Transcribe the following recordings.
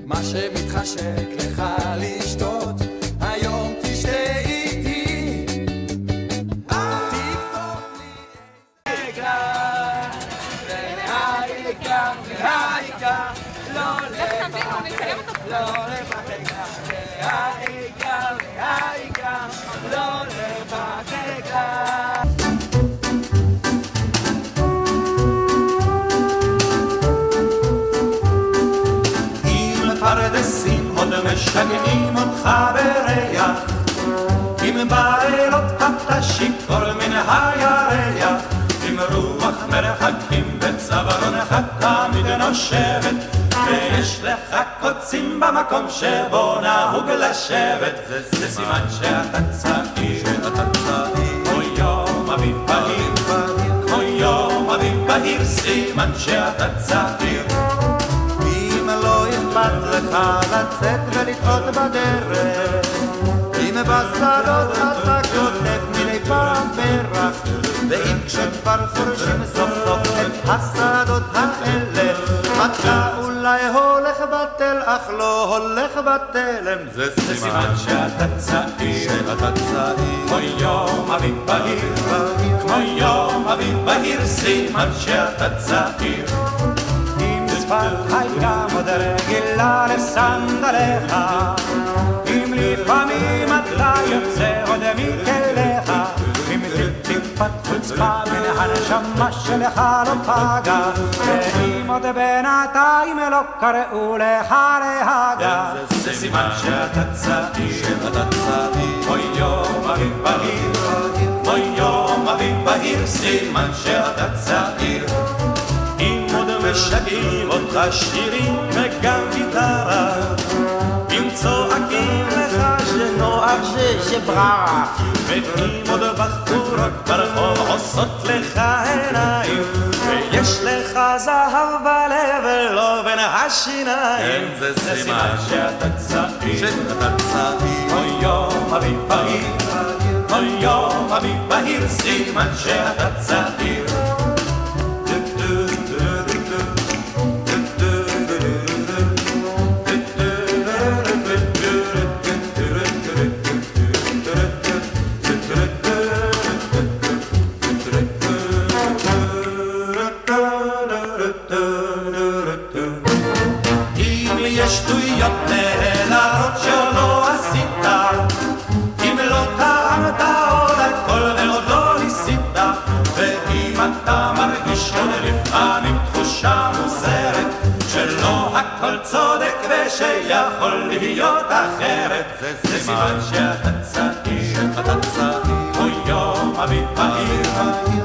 מה שמתחשק לך לשתות, היום תשתה איתי. תכתוב לי עגלה, והעיקר, והעיקר, לא לבחר, לא לבחר, והעיקר, והעיקר, לא לבחר. פרדסים עוד משגעים אותך בריח, עם בעלות אתה שיכור מן הירח, עם רוח מרחקים בצווארונך תמיד נושבת, ויש לך קוצים במקום שבו נהוג לשבת. זה סימן שאתה צעיר, כמו יום אביב בהיר, כמו יום אביב בהיר, סימן שאתה צעיר. לא אכפת לך לצאת ולטעות בדרך, אם בשדות אתה כותב מדי פעם פרח, ואם כשכבר חורשים סוף סוף את השדות האלה, אתה אולי הולך בטל אך לא הולך בתלם. זה סימן שאתה צעיר, כמו יום אביב בהיר, כמו יום אביב בהיר, סימן שאתה צעיר. שפת הים עוד רגילה לסנדליך, אם לפעמים אתה יוצא עוד מכליך, אם טיפת חוצפה מן הנשמה שלך לא פגע, ואם עוד בינתיים לא קראו לך להגע. זה סימן שאתה צעיר, כמו יום אביב בהיר, כמו יום אביב בהיר, סימן שאתה צעיר. משגעים אותך שירים וגם גיטרה, אם צועקים לך שנוח שבררה, ואם עוד בחורות ברחוב עושות לך עיניים, ויש לך זהב בלב ולא בין השיניים, זה סימן שאתה צעיר, כמו יום אביב בהיר, כמו יום אביב בהיר, סימן שאתה צעיר. שיכול להיות אחרת, זה סימן שאתה צעיר, כמו יום אביב בהיר,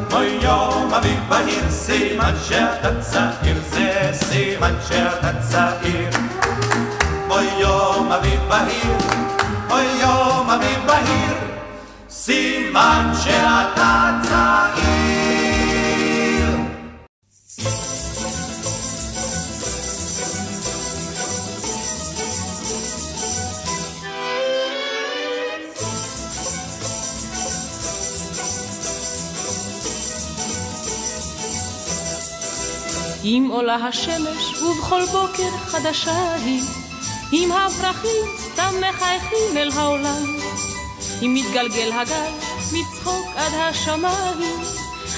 כמו יום אביב בהיר, סימן שאתה צעיר, זה סימן שאתה צעיר. כמו יום אביב בהיר, כמו יום אביב בהיר, סימן שאתה צעיר. אם עולה השמש ובכל בוקר חדשה היא, אם הפרחים סתם מחייכים אל העולם, אם מתגלגל הגל מצחוק עד השמיים,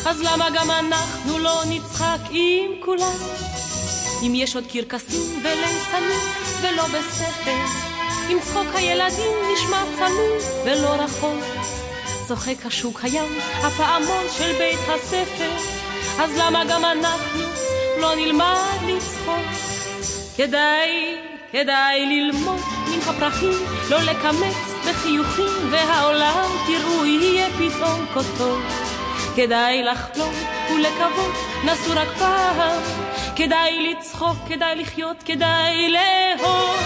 אז למה גם אנחנו לא נצחק עם כולם? אם יש עוד קרקסים וליצנים ולא בספר, אם צחוק הילדים נשמע צלול ולא רחוק, צוחק השוק הים, הפעמון של בית הספר, אז למה גם אנחנו לא נלמד לצחוק? כדאי ללמוד מן הפרחים, לא לקמץ בחיוכים, והעולם תראו יהיה פתאום כה טוב. כדאי לחלום ולקוות, נסו רק פעם, כדאי לצחוק, כדאי לחיות, כדאי לאהוב,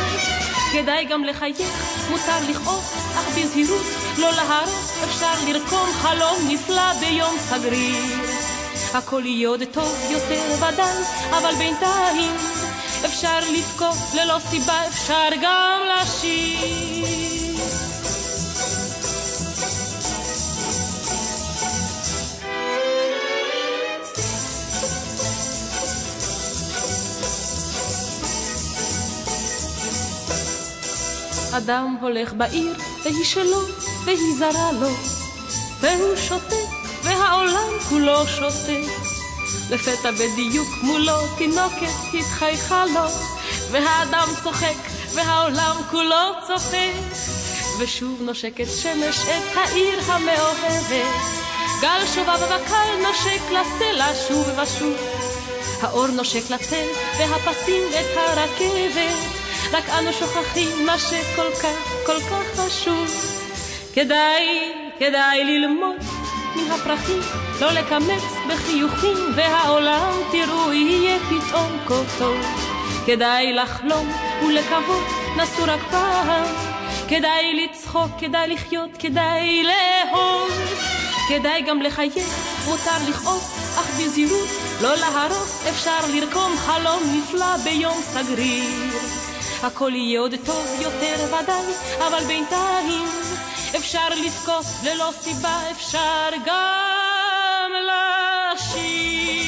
כדאי גם לחייך, מותר לכעוס, אך בזהירות, לא להרוס, אפשר לרקום חלום נפלא ביום סגריר. הכל יהיה עוד טוב יותר ודאי, אבל בינתיים אפשר לבכות ללא סיבה, אפשר גם לשיר. אדם הולך בעיר, והיא שלו, והיא זרה לו, והוא שותה, והעולם כולו שותה. לפתע בדיוק מולו תינוקת התחייכה לו, והאדם צוחק, והעולם כולו צוחק. ושוב נושקת שמש את העיר המאוהבת, גל שובב וקל נושק לסלע שוב ושוב. האור נושק לצל והפסים את הרכבת, רק אנו שוכחים מה שכל כך כל כך חשוב. כדאי ללמוד מן הפרחים, לא לקמץ בחיוכים, והעולם תראו יהיה פתאום כה טוב. כדאי לחלום ולקוות, נסו רק פעם, כדאי לצחוק, כדאי לחיות, כדאי לאהוב, כדאי גם לחייך, מותר לכעוס, אך בזהירות, לא להרוס, אפשר לרקום חלום נפלא ביום סגריר. הכל יהיה עוד טוב יותר ודאי, אבל בינתיים אפשר לתקוף ללא סיבה, אפשר גם לשיר.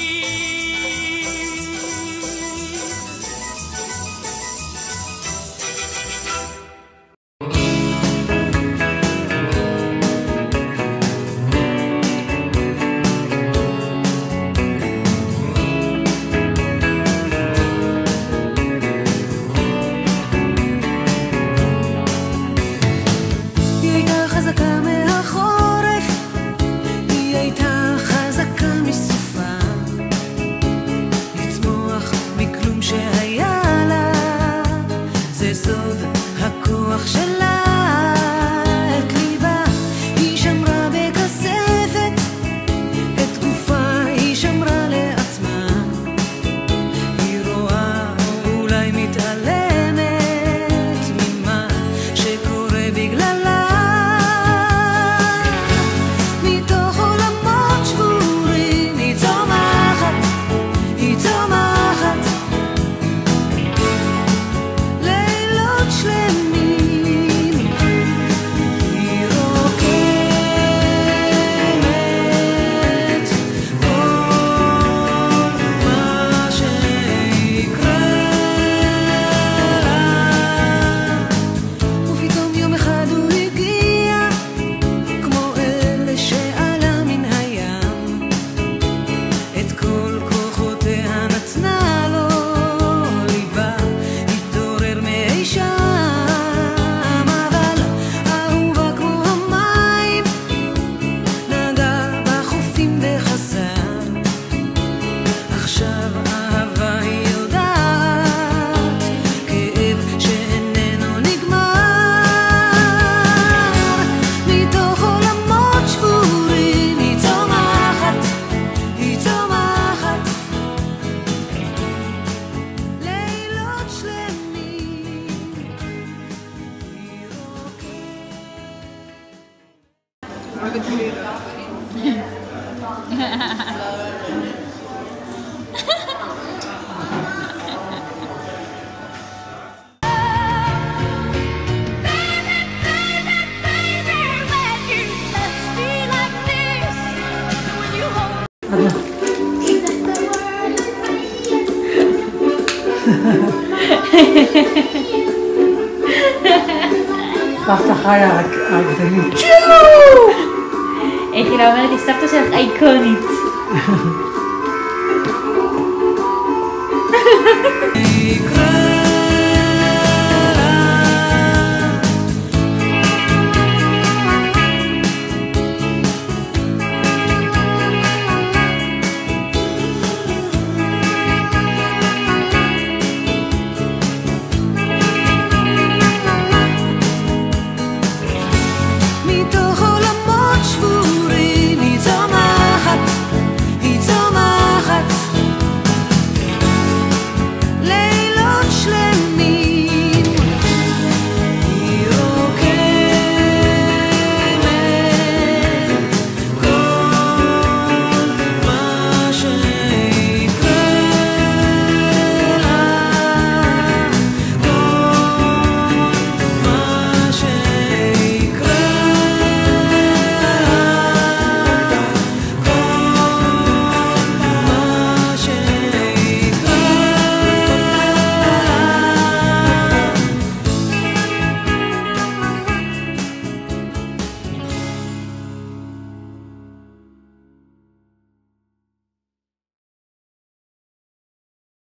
סבתא חיה הגדלית. איך היא לא אומרת לי, סבתא שלך אייקונית.